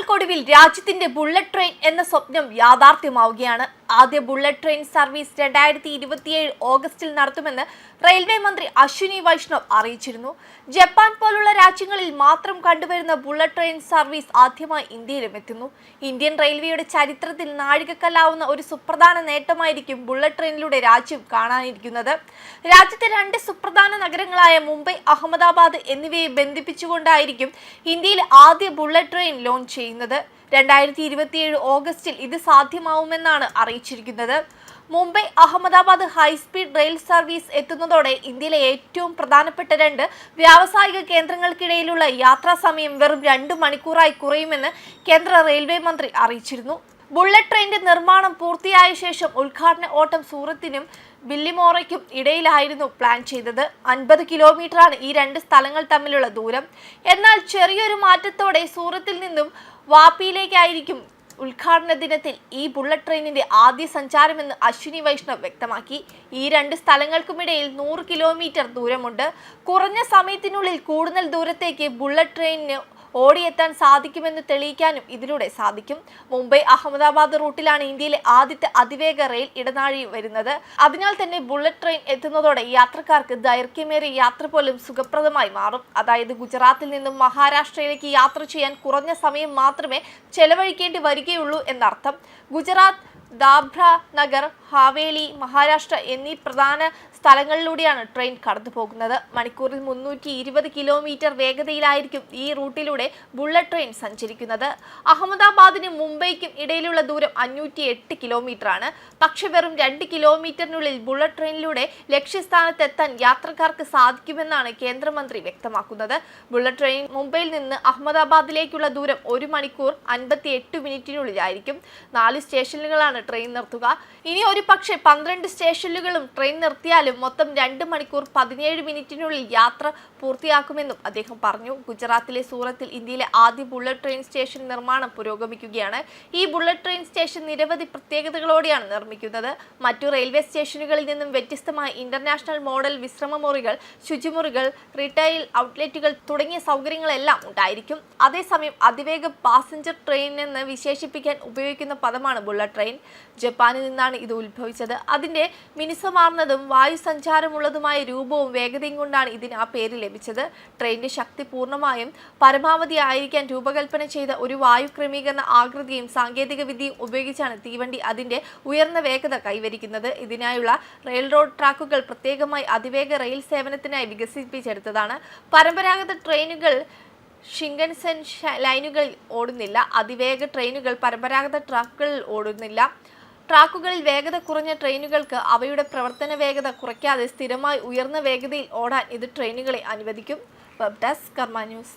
വർഷങ്ങൾക്കൊടുവിൽ രാജ്യത്തിന്റെ bullet train എന്ന സ്വപ്നം യാഥാർത്ഥ്യമാവുകയാണ്. ആദ്യ ബുള്ളറ്റ് ട്രെയിൻ സർവീസ് 2027 ഓഗസ്റ്റിൽ നടത്തുമെന്ന് റെയിൽവേ മന്ത്രി അശ്വിനി വൈഷ്ണവ് അറിയിച്ചിരുന്നു. ജപ്പാൻ പോലുള്ള രാജ്യങ്ങളിൽ മാത്രം കണ്ടുവരുന്ന ബുള്ളറ്റ് ട്രെയിൻ സർവീസ് ആദ്യമായി ഇന്ത്യയിലും എത്തുന്നു. ഇന്ത്യൻ റെയിൽവേയുടെ ചരിത്രത്തിൽ നാഴികക്കല്ലാവുന്ന ഒരു സുപ്രധാന നേട്ടമായിരിക്കും ബുള്ളറ്റ് ട്രെയിനിലൂടെ രാജ്യം കാണാനിരിക്കുന്നത്. രാജ്യത്തെ രണ്ട് സുപ്രധാന നഗരങ്ങളായ മുംബൈ, അഹമ്മദാബാദ് എന്നിവയെ ബന്ധിപ്പിച്ചുകൊണ്ടായിരിക്കും ഇന്ത്യയിലെ ആദ്യ ബുള്ളറ്റ് ട്രെയിൻ ലോഞ്ച് ചെയ്യുന്നത്. 2027 ഓഗസ്റ്റിൽ ഇത് സാധ്യമാവുമെന്നാണ് അറിയിച്ചിരിക്കുന്നത്. Mumbai Ahmedabad high speed rail service എത്തുന്നതോടെ ഇന്ത്യയിലെ ഏറ്റവും പ്രധാനപ്പെട്ട രണ്ട് വ്യാവസായിക കേന്ദ്രങ്ങൾക്കിടയിലുള്ള യാത്രാ സമയം വെറും 2 മണിക്കൂറായി കുറയുമെന്ന് കേന്ദ്ര റെയിൽവേ മന്ത്രി അറിയിച്ചിരുന്നു. ബുള്ളറ്റ് ട്രെയിനിന്റെ നിർമ്മാണം പൂർത്തിയായ ശേഷം ഉദ്ഘാടന ഓട്ടം സൂറത്തിനും ബില്ലിമോറയ്ക്കും ഇടയിലായിരുന്നു പ്ലാൻ ചെയ്തത്. 50 കിലോമീറ്ററാണ് ഈ രണ്ട് സ്ഥലങ്ങൾ തമ്മിലുള്ള ദൂരം. എന്നാൽ ചെറിയൊരു മാറ്റത്തോടെ സൂറത്തിൽ നിന്നും വാപ്പിയിലേക്കായിരിക്കും ഉദ്ഘാടന ദിനത്തിൽ ഈ ബുള്ളറ്റ് ട്രെയിനിന്റെ ആദ്യ സഞ്ചാരമെന്ന് അശ്വിനി വൈഷ്ണവ് വ്യക്തമാക്കി. ഈ രണ്ട് സ്ഥലങ്ങൾക്കുമിടയിൽ 100 കിലോമീറ്റർ ദൂരമുണ്ട്. കുറഞ്ഞ സമയത്തിനുള്ളിൽ കൂടുതൽ ദൂരത്തേക്ക് ബുള്ളറ്റ് ട്രെയിനിന് ഓടിയെത്താൻ സാധിക്കുമെന്ന് തെളിയിക്കാനും ഇതിലൂടെ സാധിക്കും. മുംബൈ അഹമ്മദാബാദ് റൂട്ടിലാണ് ഇന്ത്യയിലെ ആദ്യത്തെ അതിവേഗ റെയിൽ ഇടനാഴി വരുന്നത്. അതിനാൽ തന്നെ ബുള്ളറ്റ് ട്രെയിൻ എത്തുന്നതോടെ യാത്രക്കാർക്ക് ദൈർഘ്യമേറിയ യാത്ര പോലും സുഖപ്രദമായി മാറും. അതായത് ഗുജറാത്തിൽ നിന്നും മഹാരാഷ്ട്രയിലേക്ക് യാത്ര ചെയ്യാൻ കുറഞ്ഞ സമയം മാത്രമേ ചെലവഴിക്കേണ്ടി വരികയുള്ളൂ എന്നർത്ഥം. ഗുജറാത്ത്, ദാബ്ര നഗർ, ഹാവേലി, മഹാരാഷ്ട്ര എന്നീ പ്രധാന സ്ഥലങ്ങളിലൂടെയാണ് ട്രെയിൻ കടന്നു പോകുന്നത്. മണിക്കൂറിൽ 320 കിലോമീറ്റർ വേഗതയിലായിരിക്കും ഈ റൂട്ടിലൂടെ ബുള്ളറ്റ് ട്രെയിൻ സഞ്ചരിക്കുന്നത്. അഹമ്മദാബാദിനും മുംബൈക്കും ഇടയിലുള്ള ദൂരം 508 കിലോമീറ്ററാണ്. പക്ഷെ വെറും 2 കിലോമീറ്ററിനുള്ളിൽ ബുള്ളറ്റ് ട്രെയിനിലൂടെ ലക്ഷ്യസ്ഥാനത്തെത്താൻ യാത്രക്കാർക്ക് സാധിക്കുമെന്നാണ് കേന്ദ്രമന്ത്രി വ്യക്തമാക്കുന്നത്. ബുള്ളറ്റ് ട്രെയിൻ മുംബൈയിൽ നിന്ന് അഹമ്മദാബാദിലേക്കുള്ള ദൂരം 1 മണിക്കൂർ 58 മിനിറ്റിനുള്ളിലായിരിക്കും. 4 സ്റ്റേഷനുകളാണ് ട്രെയിൻ നിർത്തുക. ഇനി ഒരു പക്ഷേ 12 സ്റ്റേഷനുകളും ട്രെയിൻ നിർത്തിയാലും മൊത്തം 2 മണിക്കൂർ 17 മിനിറ്റിനുള്ളിൽ യാത്ര പൂർത്തിയാക്കുമെന്നും അദ്ദേഹം പറഞ്ഞു. ഗുജറാത്തിലെ സൂറത്തിൽ ഇന്ത്യയിലെ ആദ്യ ബുള്ളറ്റ് ട്രെയിൻ സ്റ്റേഷൻ നിർമ്മാണം പുരോഗമിക്കുകയാണ്. ഈ ബുള്ളറ്റ് ട്രെയിൻ സ്റ്റേഷൻ നിരവധി പ്രത്യേകതകളോടെയാണ് നിർമ്മിക്കുന്നത്. മറ്റു റെയിൽവേ സ്റ്റേഷനുകളിൽ നിന്നും വ്യത്യസ്തമായ ഇന്റർനാഷണൽ മോഡൽ വിശ്രമ മുറികൾ, ശുചിമുറികൾ, റീറ്റെയിൽ ഔട്ട്ലെറ്റുകൾ തുടങ്ങിയ സൗകര്യങ്ങളെല്ലാം ഉണ്ടായിരിക്കും. അതേസമയം അതിവേഗ പാസഞ്ചർ ട്രെയിൻ എന്ന് വിശേഷിപ്പിക്കാൻ ഉപയോഗിക്കുന്ന പദമാണ് ബുള്ളറ്റ് ട്രെയിൻ. ജപ്പാനിൽ നിന്നാണ് ഇത് ഉത്ഭവിച്ചത്. അതിന്റെ മിനുസമാർന്നതും വായുസഞ്ചാരമുള്ളതുമായ രൂപവും വേഗതയും കൊണ്ടാണ് ഇതിന് ആ പേര് ലഭിച്ചത്. ട്രെയിനിന്റെ ശക്തി പൂർണ്ണമായും പരമാവധി ആയിരിക്കാൻ രൂപകൽപ്പന ചെയ്ത ഒരു വായു ക്രമീകരണ ആകൃതിയും സാങ്കേതിക വിദ്യയും ഉപയോഗിച്ചാണ് തീവണ്ടി അതിന്റെ ഉയർന്ന വേഗത കൈവരിക്കുന്നത്. ഇതിനായുള്ള റെയിൽ റോഡ് ട്രാക്കുകൾ പ്രത്യേകമായി അതിവേഗ റെയിൽ സേവനത്തിനായി വികസിപ്പിച്ചെടുത്തതാണ്. പരമ്പരാഗത ട്രെയിനുകൾ ഷിങ്കൻസെൻ ലൈനുകളിൽ ഓടുന്നില്ല. അതിവേഗ ട്രെയിനുകൾ പരമ്പരാഗത ട്രാക്കുകളിൽ ഓടുന്നില്ല. ട്രാക്കുകളിൽ വേഗത കുറഞ്ഞ ട്രെയിനുകൾക്ക് അവയുടെ പ്രവർത്തന വേഗത കുറയ്ക്കാതെ സ്ഥിരമായി ഉയർന്ന വേഗതയിൽ ഓടാൻ ഇത് ട്രെയിനുകളെ അനുവദിക്കും. വെബ് ഡെസ്ക് കർമ്മ ന്യൂസ്.